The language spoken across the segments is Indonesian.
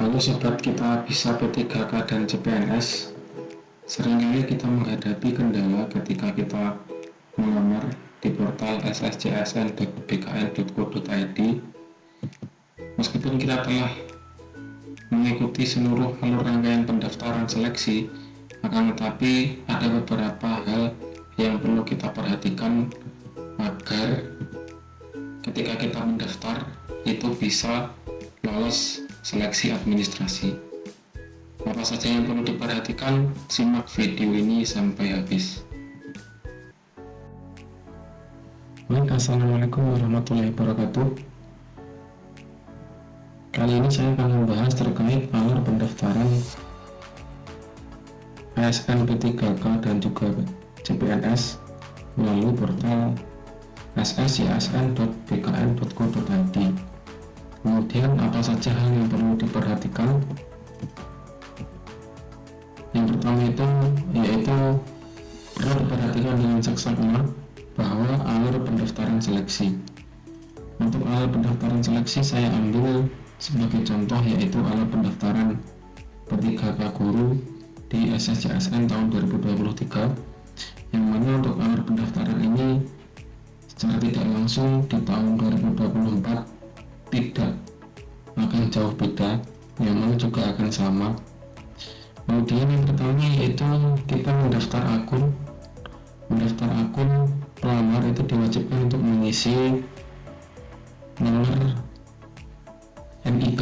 Halo sobat, kita bisa P3K dan CPNS. Seringkali kita menghadapi kendala ketika kita melamar di portal sscsn.bkn.co.id. Meskipun kita telah mengikuti seluruh alur rangkaian pendaftaran seleksi, akan tetapi ada beberapa hal yang perlu kita perhatikan agar ketika kita mendaftar itu bisa lolos seleksi administrasi. Apa saja yang perlu diperhatikan? Simak video ini sampai habis. Baik, assalamualaikum warahmatullahi wabarakatuh. Kali ini saya akan membahas terkait alur pendaftaran ASN P3K dan juga CPNS melalui portal sscsn.bkn.co.id. Kemudian apa saja hal yang perlu diperhatikan? Yang pertama yaitu perlu diperhatikan dengan seksama bahwa alur pendaftaran seleksi. Untuk alur pendaftaran seleksi saya ambil sebagai contoh yaitu alur pendaftaran P3K guru di SSCSN tahun 2023, yang mana untuk alur pendaftaran ini secara tidak langsung di tahun 2024 tidak akan jauh beda, yang mana juga akan sama. Kemudian yang pertama yaitu kita mendaftar akun pelamar itu diwajibkan untuk mengisi nomor NIK,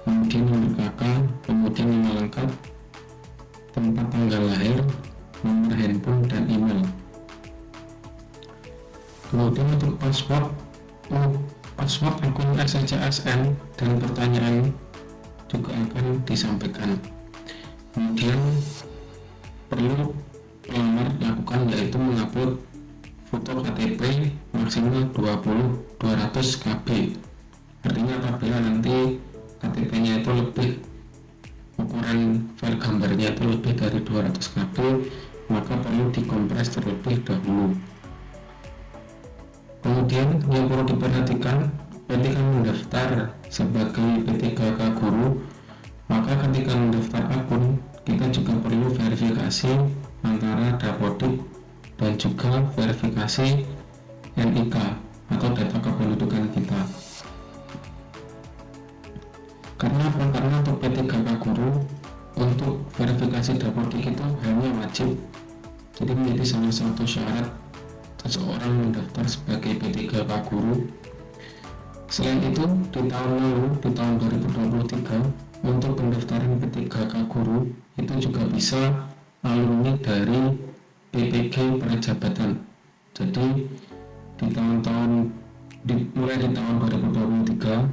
kemudian nomor KK, kemudian nama lengkap, tempat tanggal lahir, nomor handphone dan email. Kemudian untuk password akun SSCSN dan pertanyaan juga akan disampaikan. Kemudian perlu pelamar lakukan yaitu mengupload foto KTP maksimal 200 KB. Artinya apabila nanti KTP-nya itu ukuran file gambarnya itu lebih dari 200 KB, maka perlu dikompres terlebih dahulu. Kemudian yang perlu diperhatikan ketika mendaftar sebagai P3K guru, maka ketika mendaftar akun kita juga perlu verifikasi antara dapodik dan juga verifikasi NIK atau data kependudukan kita. Karena untuk P3K guru untuk verifikasi dapodik itu hanya wajib, jadi menjadi salah satu syarat seseorang mendaftar sebagai P3K guru. Selain itu, di tahun lalu, di tahun 2023, untuk pendaftaran P3K guru itu juga bisa alumni dari PPG Prajabatan. Jadi mulai di tahun 2023,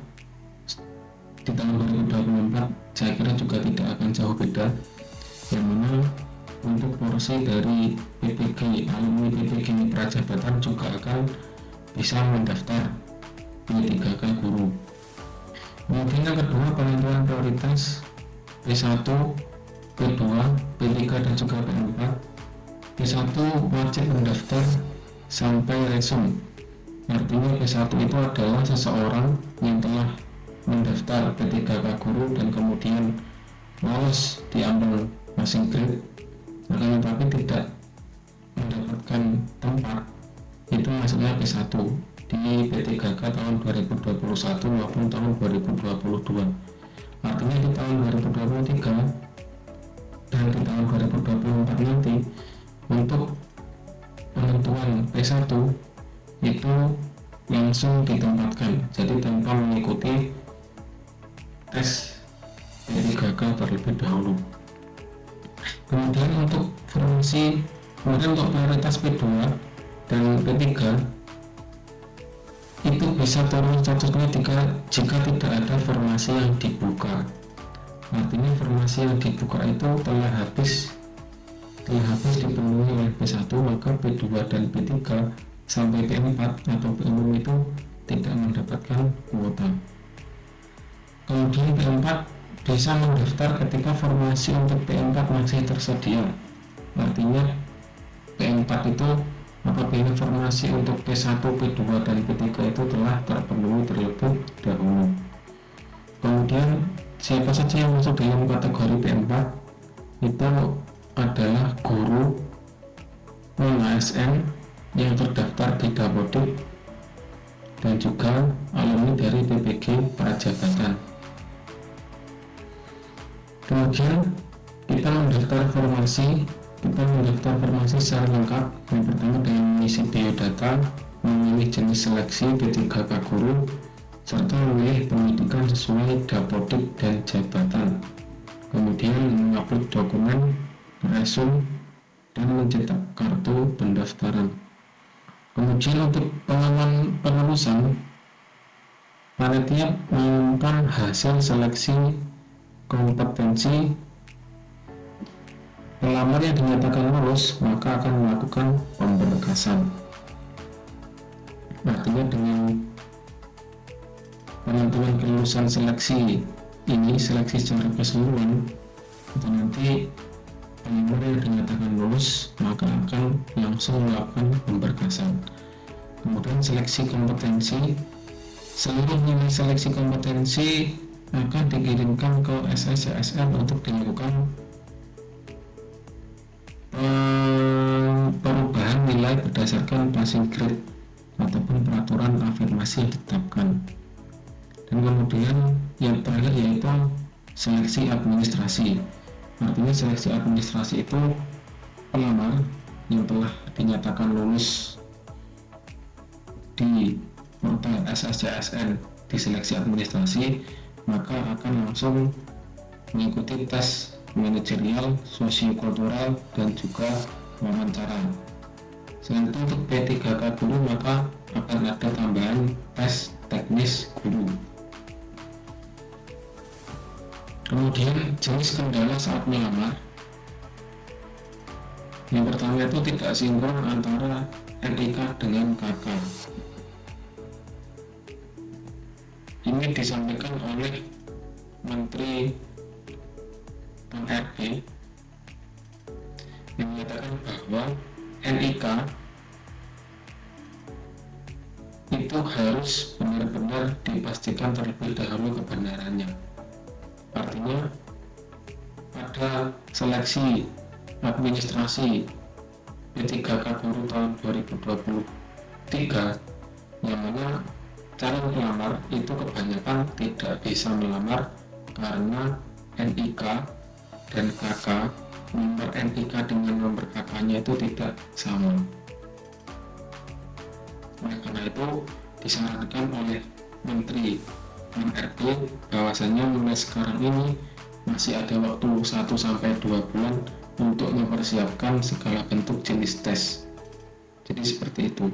di tahun 2024 saya kira juga tidak akan jauh beda, yang mana untuk porsi dari alumni PPG Prajabatan juga akan bisa mendaftar P3K guru. Kemudian yang kedua, penentuan prioritas P1, P2, P3 dan juga P4. P1 wajib mendaftar sampai resume. Artinya P1 itu adalah seseorang yang telah mendaftar P3K guru dan kemudian lolos diambil passing grade, akan tetapi tidak mendapatkan tempat, itu maksudnya P1 di P3K tahun 2021 maupun tahun 2022. Artinya di tahun 2023 dan di tahun 2024 nanti untuk penentuan P1 itu langsung ditempatkan, jadi tanpa mengikuti tes P3K terlebih dahulu. Kemudian untuk prioritas P2 dan P3 itu bisa turun statusnya jika tidak ada formasi yang dibuka. Artinya formasi yang dibuka itu telah habis dipenuhi oleh P1, maka P2 dan P3 sampai P4 atau P6 itu tidak mendapatkan kuota. Kemudian P4 bisa mendaftar ketika formasi untuk P4 masih tersedia. Artinya P4 itu apabila formasi untuk P1, P2 dan P3 itu telah terpenuhi terlebih dahulu. Kemudian Siapa saja yang masuk dalam kategori P4 itu adalah guru non-ASN yang terdaftar di Dapodik dan juga alumni dari PPG Prajabatan. Kemudian kita mendaftar formasi secara lengkap. Yang pertama dengan mengisi biodata, memilih jenis seleksi P3K guru, serta memilih pendidikan sesuai Dapodik dan jabatan. Kemudian mengupload dokumen, resume, dan mencetak kartu pendaftaran. Kemudian untuk pengumuman pengurusan, panitia mengumumkan hasil seleksi kompetensi. Pelamar yang dinyatakan lulus maka akan melakukan pemberkasan. Artinya dengan penentuan kelulusan seleksi ini, seleksi secara keseluruhan, itu nanti pelamar yang dinyatakan lulus maka akan langsung melakukan pemberkasan. Kemudian seleksi kompetensi, seluruh nilai seleksi kompetensi akan dikirimkan ke SSCSN untuk dilakukan perubahan nilai berdasarkan passing grade ataupun peraturan afirmasi yang ditetapkan. Dan kemudian yang terakhir yaitu seleksi administrasi. Artinya seleksi administrasi itu pelamar yang telah dinyatakan lulus di portal SSCSN di seleksi administrasi maka akan langsung mengikuti tes manajerial, sosiokultural, dan juga wawancara. Selain itu untuk P3K guru maka akan ada tambahan tes teknis guru. Kemudian jenis kendala saat melamar. Yang pertama itu tidak sinkron antara NIK dengan KK. Ini disampaikan oleh Menteri PAN-RB yang menyatakan bahwa NIK itu harus benar-benar dipastikan terlebih dahulu kebenarannya. Artinya pada seleksi administrasi P3K guru tahun 2023 yang mana calon pelamar itu kebanyakan tidak bisa melamar karena NIK dan KK, nomor NIK dengan nomor KK-nya itu tidak sama. Oleh karena itu disarankan oleh Menteri PAN-RB bahwasanya mulai sekarang ini masih ada waktu 1-2 bulan untuk mempersiapkan segala bentuk jenis tes. Jadi seperti itu.